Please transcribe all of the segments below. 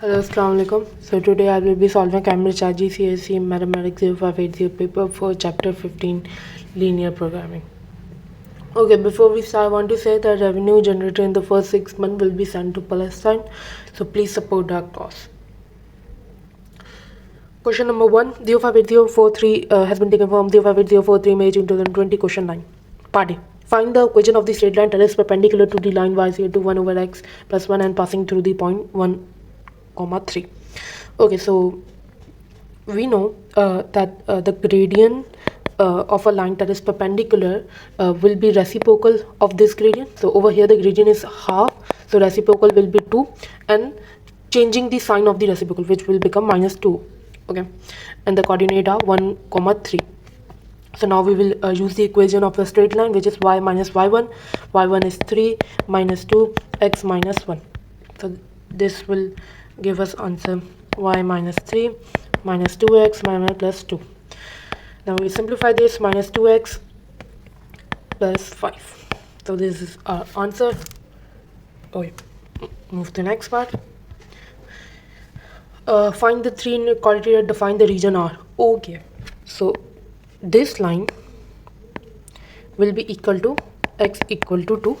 Hello, Assalamu alaikum. So today I will be solving Cambridge IGCSE Mathematics 0580 paper for chapter 15 linear programming. Okay, before we start, I want to say that revenue generated in the first 6 months will be sent to Palestine. So please support our cause. Question number 1, 058043 has been taken from 058043 May 2020. Question 9. Part A. Find the equation of the straight line that is perpendicular to the line y is equal to 1 over x plus 1 and passing through the point 1, 3. Okay, so we know that the gradient of a line that is perpendicular will be reciprocal of this gradient. So over here the gradient is half, so reciprocal will be 2, and changing the sign of the reciprocal, which will become -2. Okay, and the coordinate are 1, 3. So now we will use the equation of a straight line, which is y minus y1. y1 is 3 minus 2 x minus 1. So this will give us answer y minus 3 minus 2x minus plus 2. Now we simplify this, minus 2x plus 5. So this is our answer. Okay, move to the next part. Find the three inequalities that define the region R. Okay, so this line will be equal to x equal to 2,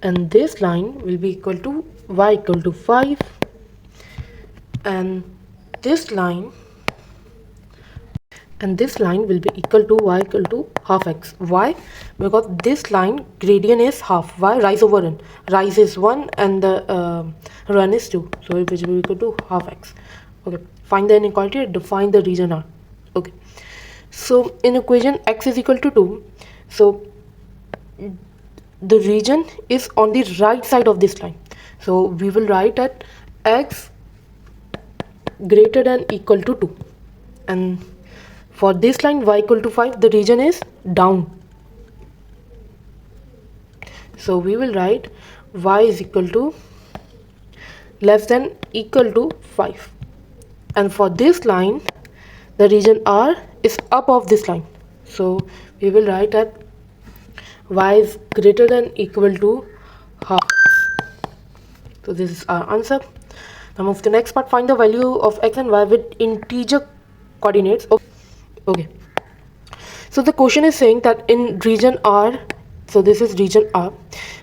and this line will be equal to y equal to 5, and this line will be equal to y equal to half x. Why? Because this line gradient is half. Why? Rise over run. Rise is 1 and the run is 2, so it will be equal to half x. Okay, find the inequality, define the region R. Okay, so in equation x is equal to 2, so the region is on the right side of this line, so we will write that x greater than equal to 2, and for this line y equal to 5, the region is down, so we will write y is equal to less than equal to 5, and for this line the region R is up of this line, so we will write that y is greater than equal to half. So this is our answer. Now move to the next part. Find the value of x and y with integer coordinates. Okay, so the question is saying that in region R, so this is region R,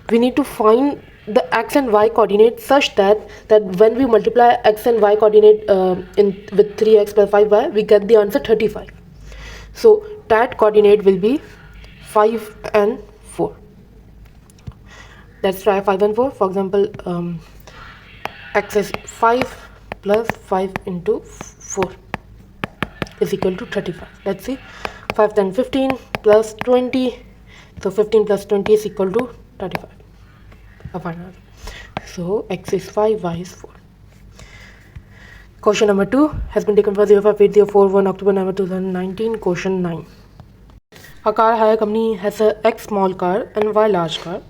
we need to find the x and y coordinate such that when we multiply x and y coordinate with 3x plus 5y, we get the answer 35. So that coordinate will be 5 and 4. Let's try 5 and 4. For example, x is 5 plus 5 into 4 is equal to 35. Let's see, 5 then 15 plus 20, so 15 plus 20 is equal to 35. So x is 5, y is 4. Question number 2 has been taken for 058041 October November 2019. Question 9. A car hire company has a x small car and y large car.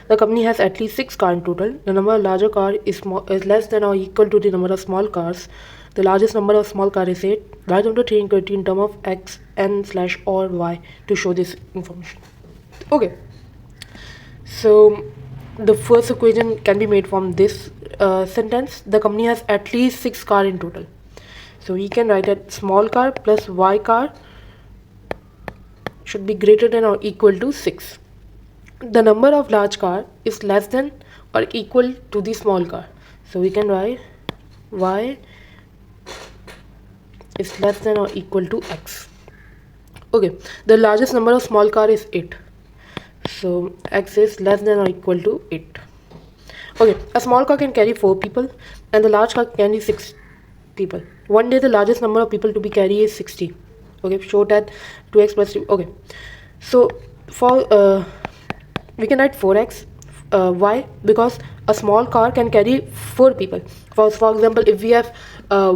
The company has at least 6 cars in total. The number of larger car is less than or equal to the number of small cars. The largest number of small car is 8. Write down the three inequality in terms of x, n / or y to show this information. Okay, so the first equation can be made from this sentence. The company has at least 6 cars in total. So we can write that small car plus y car should be greater than or equal to 6. The number of large car is less than or equal to the small car. So we can write y is less than or equal to x. Okay, the largest number of small car is 8. So x is less than or equal to 8. Okay, a small car can carry 4 people and the large car can carry 6 people. One day the largest number of people to be carried is 60. Okay, show that 2x plus 3. Okay, so for we can write 4x. Why? Because a small car can carry 4 people. For example, if we have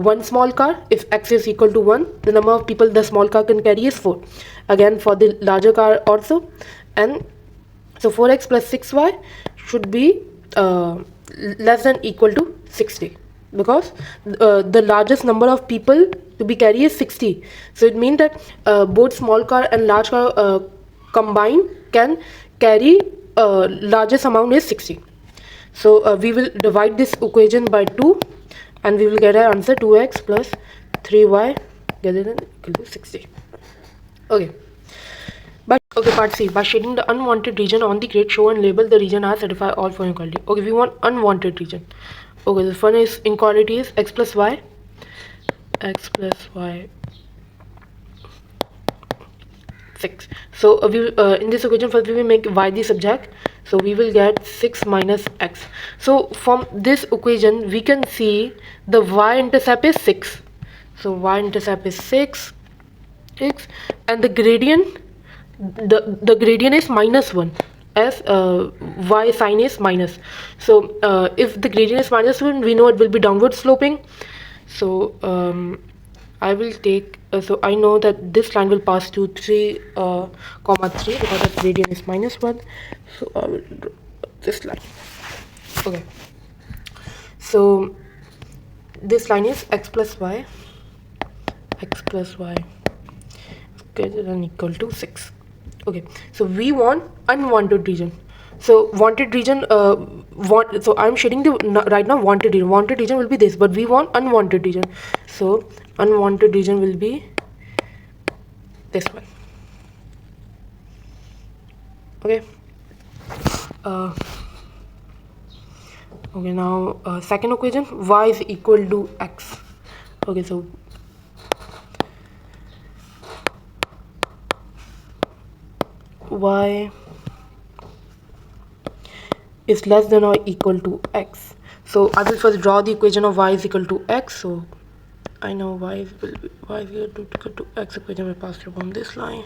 one small car, if x is equal to 1, the number of people the small car can carry is 4. Again, for the larger car also, and so 4x plus 6y should be less than equal to 60, because the largest number of people to be carried is 60. So it means that both small car and large car combined can carry largest amount is 60. So we will divide this equation by 2 and we will get our answer 2x plus 3y greater than equal to 60. Okay. Part C. By shading the unwanted region on the grid, show and label the region as satisfy all following inequality. Okay, we want unwanted region. Okay, the first is inequality is x plus y 6. So in this equation first we will make y the subject. So we will get 6 minus x. So from this equation we can see the y-intercept is 6. So y-intercept is 6, and the gradient is -1 as y sign is minus. So if the gradient is -1, we know it will be downward sloping. So I will take so I know that this line will pass to 3 comma 3 because the gradient is -1. So I will draw this line. Okay, so this line is x plus y greater than equal to 6. Okay, so we want unwanted region. So wanted region so I'm shading the right now wanted region will be this, but we want unwanted region. So unwanted region will be this one. Okay. Okay, now second equation, y is equal to x. Okay, so y is less than or equal to x. So I will first draw the equation of y is equal to x. So I know y is equal to x equation will pass through from this line.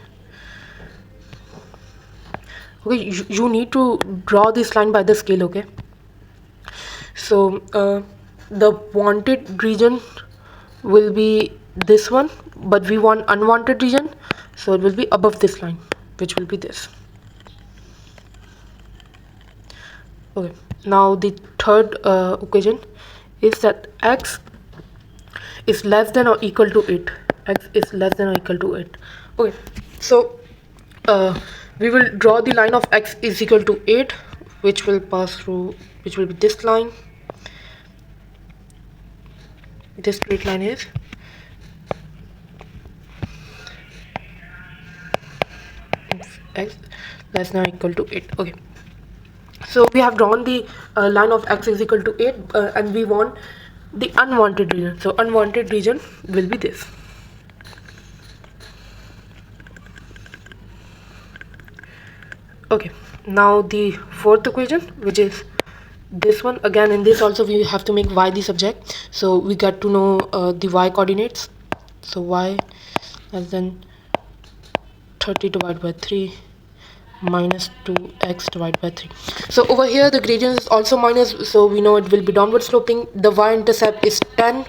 Okay, you need to draw this line by the scale. Okay, so the wanted region will be this one, but we want unwanted region, so it will be above this line, which will be this. Okay, now the third equation is that x is less than or equal to 8. X is less than or equal to 8. Okay, so we will draw the line of x is equal to 8, which will pass through, which will be this line. This straight line is x less than or equal to 8. Okay, so we have drawn the line of x is equal to 8 and we want the unwanted region. So unwanted region will be this. Okay, now the fourth equation, which is this one. Again, in this also we have to make y the subject. So we got to know the y coordinates. So y less than 30 divided by 3 minus 2x divided by 3. So over here the gradient is also minus, so we know it will be downward sloping. The y-intercept is 10,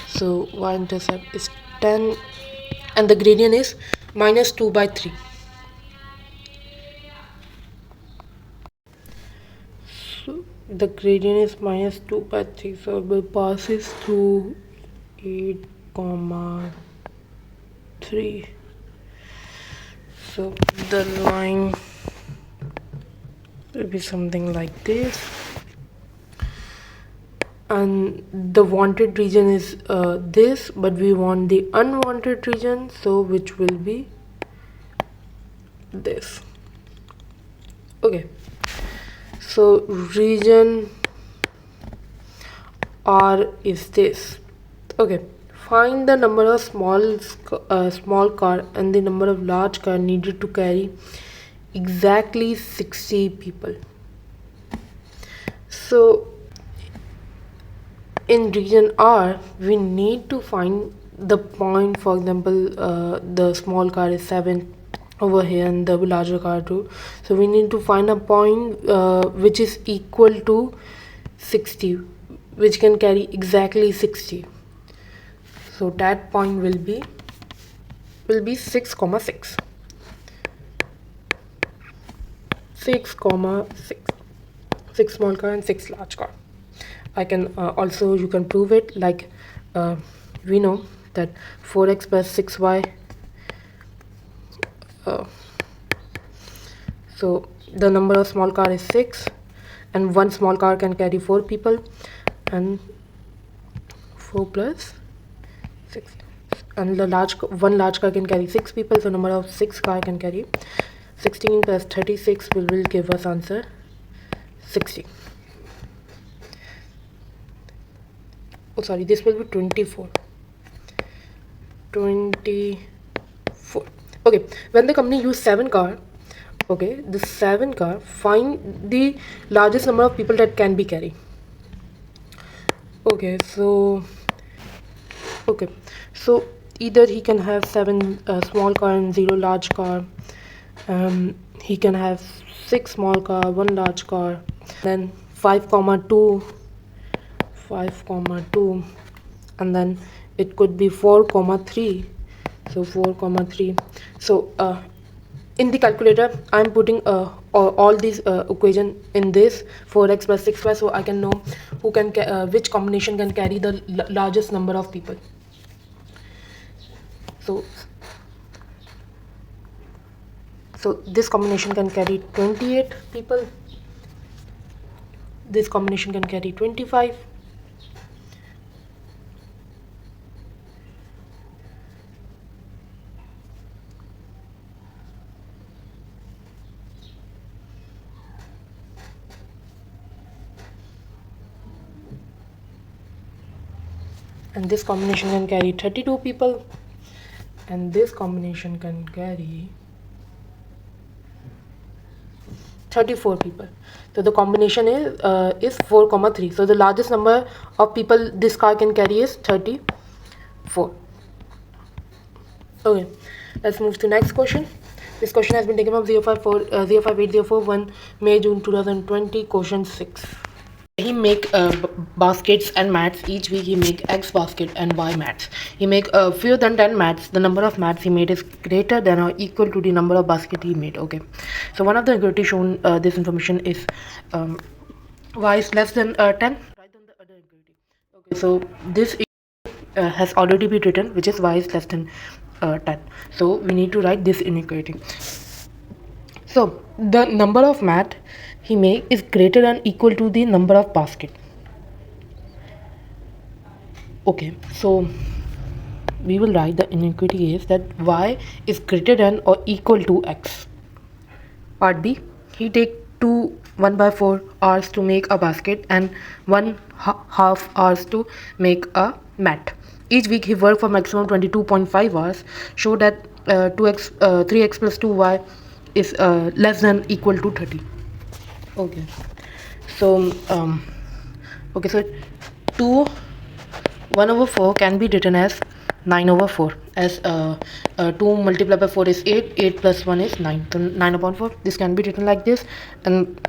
so y-intercept is 10, and the gradient is -2 by 3. So the gradient is -2 by 3, so it will passes through 8 comma 3. So the line will be something like this, and the wanted region is this, but we want the unwanted region, so which will be this. Okay, so region R is this. Okay, find the number of small car and the number of large car needed to carry exactly 60 people. So in region R we need to find the point. For example, the small car is 7 over here and the larger car 2, so we need to find a point which is equal to 60, which can carry exactly 60. So that point will be 6 comma 6. 6 comma 6. 6 small car and 6 large car. I can also, you can prove it like we know that 4x plus 6y. So the number of small car is 6, and one small car can carry 4 people, and 4 plus 6, and the one large car can carry 6 people, so number of 6 car can carry 16 plus 36 will give us answer 60. Oh sorry, this will be 24. Okay, when the company use 7 car, okay, the 7 car, find the largest number of people that can be carried. Okay, so either he can have 7 small car and 0 large car, he can have 6 small car, 1 large car, then 5,2, and then it could be 4,3, so 4,3. So in the calculator I'm putting all these equation in this 4x plus 6y, so I can know who can which combination can carry the largest number of people. So this combination can carry 28 people, this combination can carry 25, and this combination can carry 32 people, and this combination can carry 34 people. So the combination is 4,3. So the largest number of people this car can carry is 34. Okay, let's move to next question. This question has been taken from 058041 May June 2020, question 6. He make baskets and mats. Each week he make X basket and Y mats. He make fewer than 10 mats. The number of mats he made is greater than or equal to the number of basket he made. Okay, so one of the inequality shown this information is Y is less than 10. Write down the other inequality. Okay, so this has already been written, which is Y is less than 10. So we need to write this inequality. So the number of mat he make is greater than equal to the number of basket. Okay, so we will write the inequality is that Y is greater than or equal to X. Part B, he take 1/4 hours to make a basket and 1/2 hours to make a mat. Each week he worked for maximum 22.5 hours. Show that 3x plus 2y is less than equal to 30. Okay, so so 1/4 can be written as 9/4, as 2 multiplied by 4 is 8, 8 plus 1 is 9, so 9/4. This can be written like this, and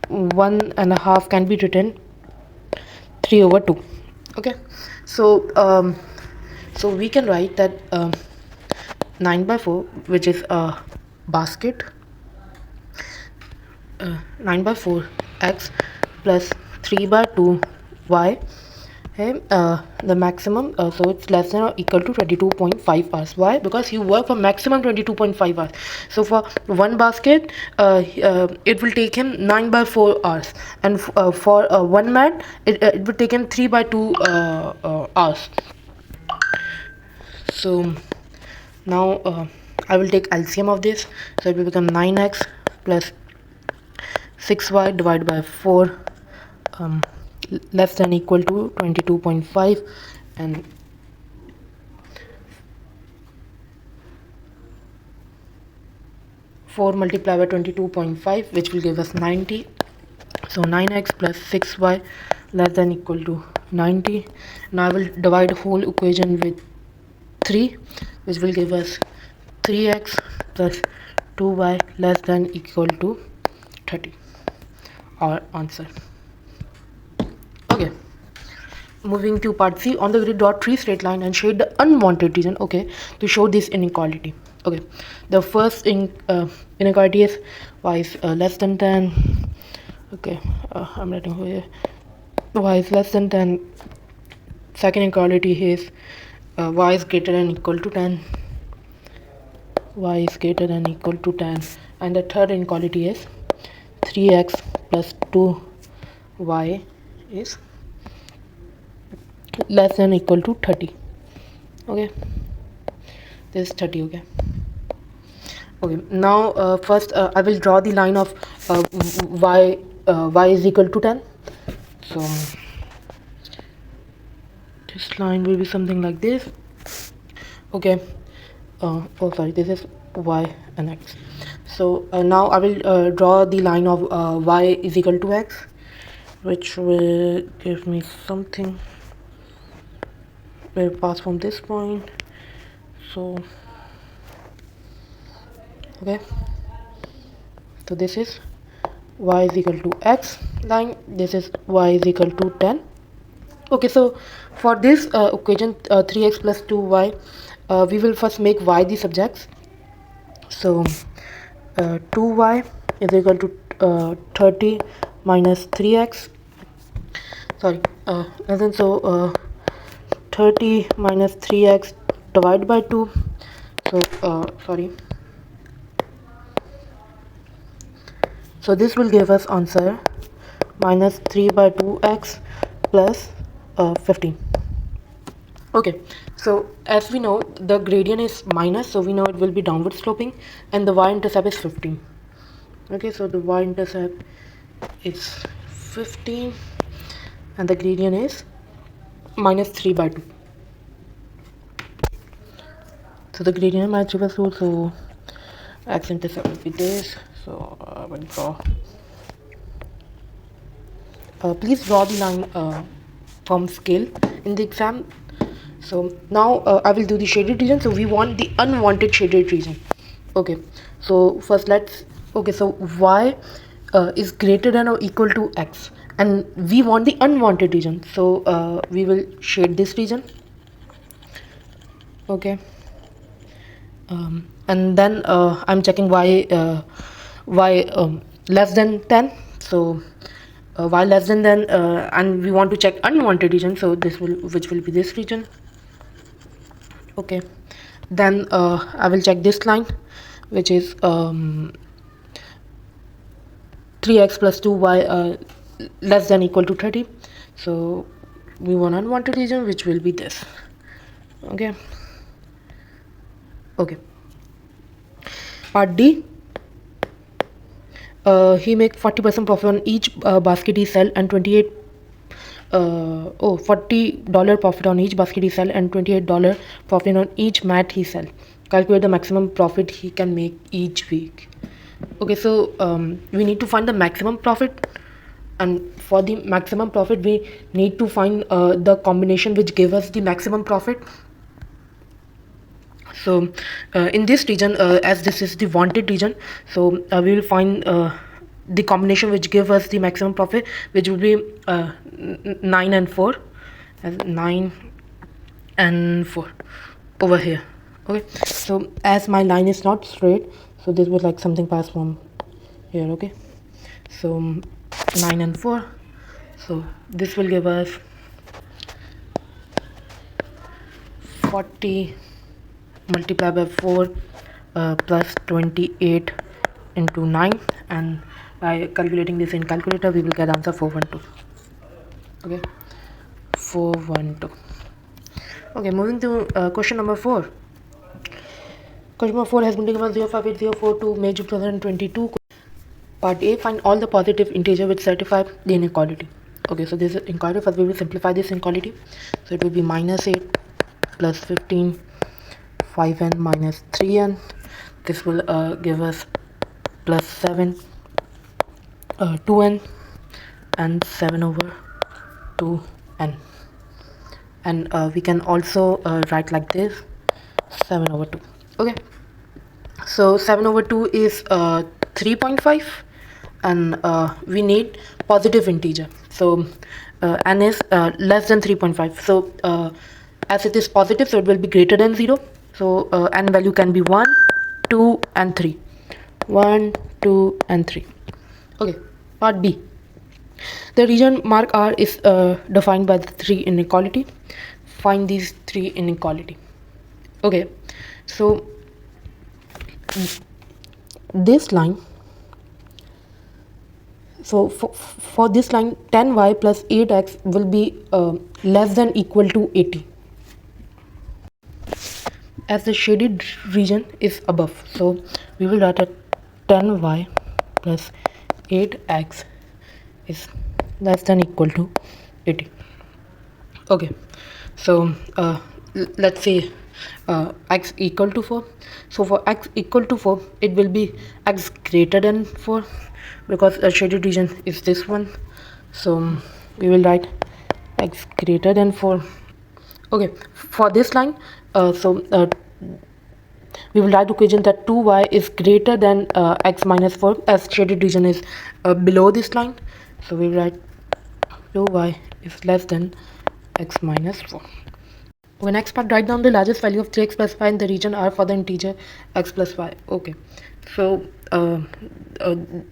1/2 can be written 3/2. Okay, so we can write that 9/4, which is a basket, 9/4 x plus 3/2 y. Okay, the maximum, so it's less than or equal to 22.5 hours. Why? Because you work for maximum 22.5 hours. So for one basket, it will take him 9/4 hours, and for one mat, it will take him 3/2 hours. So now I will take LCM of this, so it will become 9x plus 6y divided by 4 less than equal to 22.5, and 4 multiplied by 22.5, which will give us 90. So 9x plus 6y less than equal to 90. Now I will divide whole equation with 3, which will give us 3x plus 2y less than equal to 30. Our answer. Okay, moving to part C. On the grid, draw 3 straight line and shade the unwanted region, okay, to show this inequality. Okay, the first inequality is y is less than 10. Okay, I'm writing over here. Y is less than 10. Second inequality is y is greater than equal to 10. Y is greater than equal to 10. And the third inequality is 3x plus 2y is less than equal to 30. Okay, this is 30. Okay, now first I will draw the line of y is equal to 10. So this line will be something like this. Okay, oh sorry, this is y and x. So now I will draw the line of y is equal to x, which will give me something. Will pass from this point. So okay, so this is y is equal to x line, this is y is equal to 10. Okay, so for this equation 3x plus 2y, we will first make y the subjects. So 2y is equal to 30 minus 3x, sorry, so 30 minus 3x divided by 2. So sorry, so this will give us answer minus 3 by 2x plus 15. Okay, so as we know the gradient is minus, so we know it will be downward sloping, and the y-intercept is 15. Okay, so the y-intercept is 15 and the gradient is minus 3 by 2. So the gradient is minus 3 by 2, so x-intercept will be this. So I will draw. Please draw the line from scale in the exam. So now I will do the shaded region. So we want the unwanted shaded region. Okay, so first okay, so y is greater than or equal to x, and we want the unwanted region, so we will shade this region. Okay, and then I'm checking y less than 10. So y less than 10, and we want to check unwanted region, so which will be this region. Okay, then I will check this line, which is 3x plus 2y less than equal to 30. So we want unwanted region, which will be this. Okay, part D. He make 40% profit on each basket he sell, and $40 profit on each basket he sell, and $28 profit on each mat he sell. Calculate the maximum profit he can make each week. Okay, so we need to find the maximum profit, and for the maximum profit we need to find the combination which give us the maximum profit. So in this region, as this is the wanted region, so we will find the combination which give us the maximum profit, which will be 9 and 4, and 9 and 4 over here. Okay, so as my line is not straight, so this was like something pass from here. Okay, so 9 and 4, so this will give us 40 multiplied by 4 plus 28 into 9, and by calculating this in calculator we will get answer 412. Okay, 412. Okay, moving to question number 4. Question number 4 has been taken from 058042 May 2022. Part A, find all the positive integer which satisfy the inequality. Okay, so this is inequality. First we will simplify this inequality. So it will be minus 8 plus 15, 5n minus 3n. This will give us plus 7, 2n, and 7 over 2n. And we can also write like this, 7 over 2. Okay, so 7 over 2 is 3.5, and we need positive integer. So n is less than 3.5. So as it is positive, so it will be greater than 0. So n value can be 1, 2, and 3. 1, 2, and 3. Okay, part B. The region mark R is defined by the 3 inequality. Find these 3 inequality. Okay, so this line So for this line, 10y plus 8x will be less than equal to 80, as the shaded region is above. So we will write that 10y plus 8x is less than equal to 80. Okay, so let's say x equal to 4. So for x equal to 4, it will be x greater than 4, because the shaded region is this one. So we will write x greater than 4. Okay, for this line, we will write the equation that 2y is greater than x minus 4, as shaded region is below this line. So we will write 2y is less than x minus 4. Okay, next part, write down the largest value of 3x plus y in the region R for the integer x plus y. Okay, so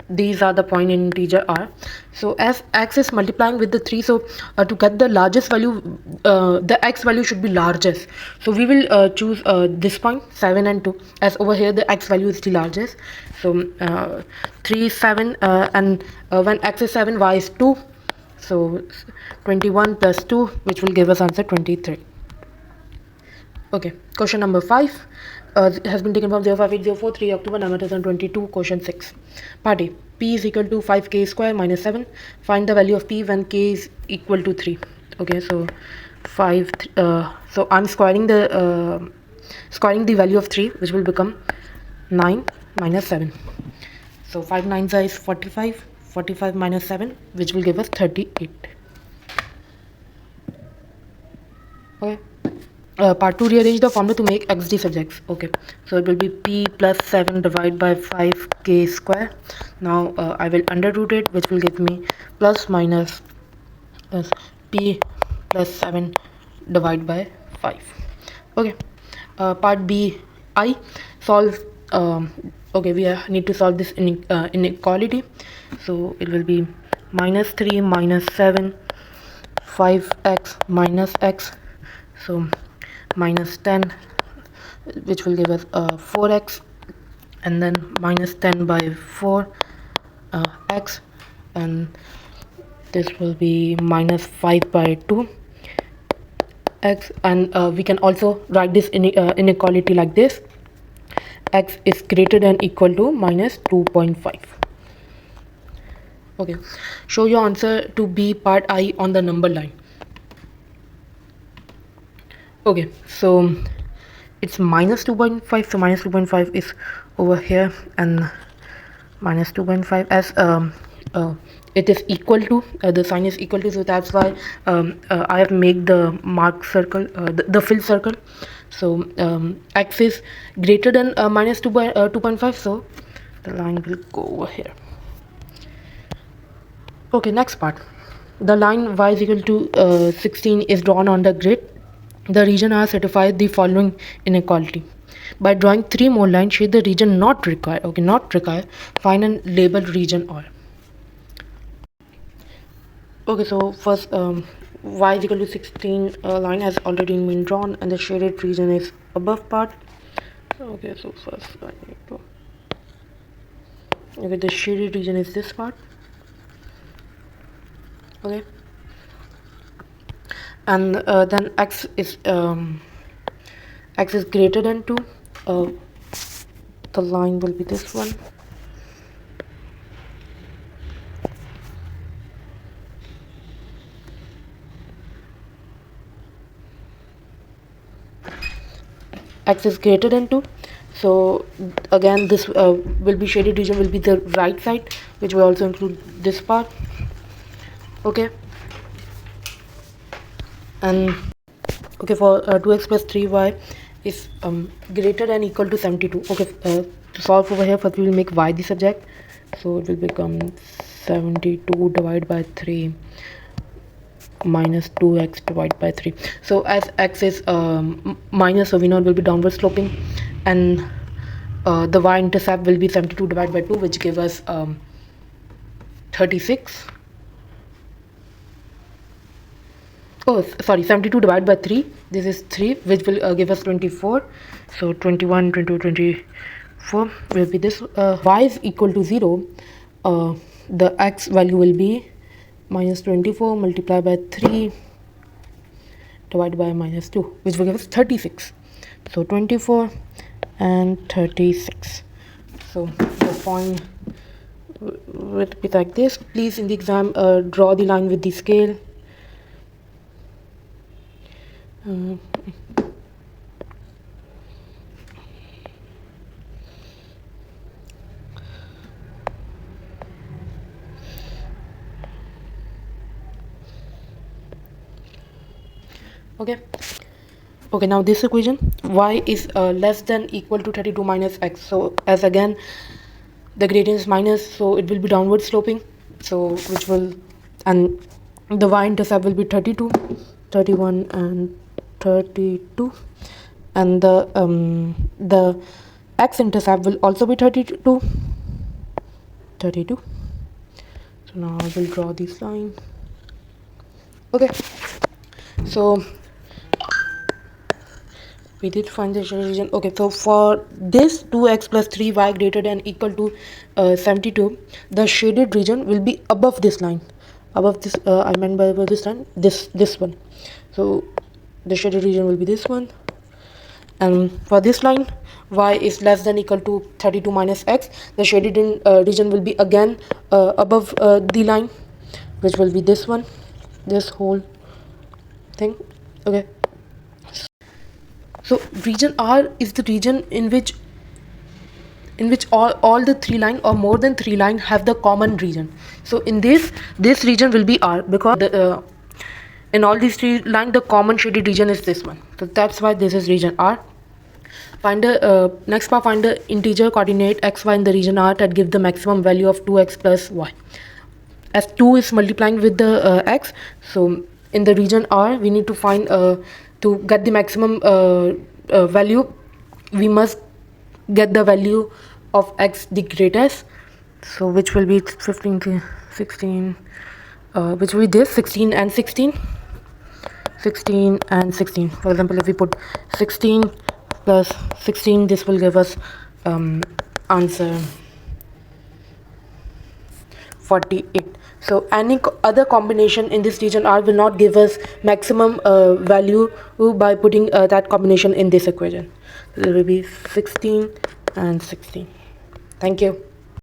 these are the point in integer R. So as x is multiplying with the 3, so to get the largest value, the x value should be largest. So we will choose this point 7 and 2, as over here the x value is the largest. So 3 is 7, and when x is 7, y is 2. So 21 plus 2, which will give us answer 23. Okay, question number 5 has been taken from 058043 October 2022. Question 6. Part A. P is equal to 5k square minus 7. Find the value of p when k is equal to 3. Okay, so 5. So I'm squaring the value of 3, which will become 9 minus 7. So 5 9s is 45. 45 minus 7, which will give us 38. Okay. Part 2, rearrange the formula to make xd such x. Okay, so it will be p plus 7 divided by 5k square. Now I will underroot it, which will give me plus minus p plus 7 divided by 5. Okay, part B, I solve. Okay, we need to solve this inequality. So it will be minus 3 minus 7, 5x minus x. So minus 10, which will give us 4x, and then minus 10 by 4 x, and this will be minus 5 by 2 x. And we can also write this inequality like this: x is greater than equal to minus 2.5. Okay, show your answer to B part I on the number line. Okay, so it's minus 2.5, so minus 2.5 is over here, and minus 2.5, as it is equal to, the sign is equal to, so that's why I have made the mark circle, the fill circle. So x is greater than minus 2.5, so the line will go over here. Okay, next part. The line y is equal to 16 is drawn on the grid. The region R satisfies the following inequality. By drawing 3 more lines, shade the region not required. Okay, not required. Find and label region R. Okay, so first y is equal to 16 line has already been drawn, and the shaded region is above part. Okay, so first I need to. Okay, the shaded region is this part. Okay. And then x is greater than 2. The line will be this one. X is greater than 2, so again this will be shaded region will be the right side, which will also include this part. Okay, and okay, for 2x plus 3y is greater than equal to 72. Okay, to solve over here, first we will make y the subject, so it will become 72 divided by 3 minus 2x divided by 3. So as x is minus, so we know it will be downward sloping, and the y-intercept will be 72 divided by 2, which gives us 36. Oh, sorry, 72 divided by 3. This is 3, which will give us 24. So 21, 22, 24 will be this. Y is equal to 0. the x value will be minus 24 multiplied by 3 divided by minus 2, which will give us 36. So 24 and 36. So the point will be like this. Please in the exam draw the line with the scale. Okay, now this equation, y is less than equal to 32 minus x. So as again the gradient is minus, so it will be downward sloping, so which will, and the y-intercept will be 32, 31 and 32, and the x-intercept will also be 32. So now I will draw this line. Okay, so we did find the region. Okay, so for this 2x plus 3y greater than equal to 72, the shaded region will be above this line, above this I meant by above this line, this one. So the shaded region will be this one, and for this line, y is less than equal to 32 minus x, the shaded region will be again above the line, which will be this one, this whole thing. Okay, so region R is the region in which all the 3 line or more than 3 line have the common region. So in this region will be R, because in all these 3 line the common shaded region is this one. So that's why this is region R. Find the next part, find the integer coordinate x, y in the region R that give the maximum value of 2x plus y. As 2 is multiplying with the x, so in the region R we need to find to get the maximum value, we must get the value of x the greatest, so which will be 15 to 16, which will be this 16 and 16. For example, if we put 16 plus 16, this will give us answer 48. So any other combination in this region R will not give us maximum value by putting that combination in this equation. So there will be 16 and 16. Thank you.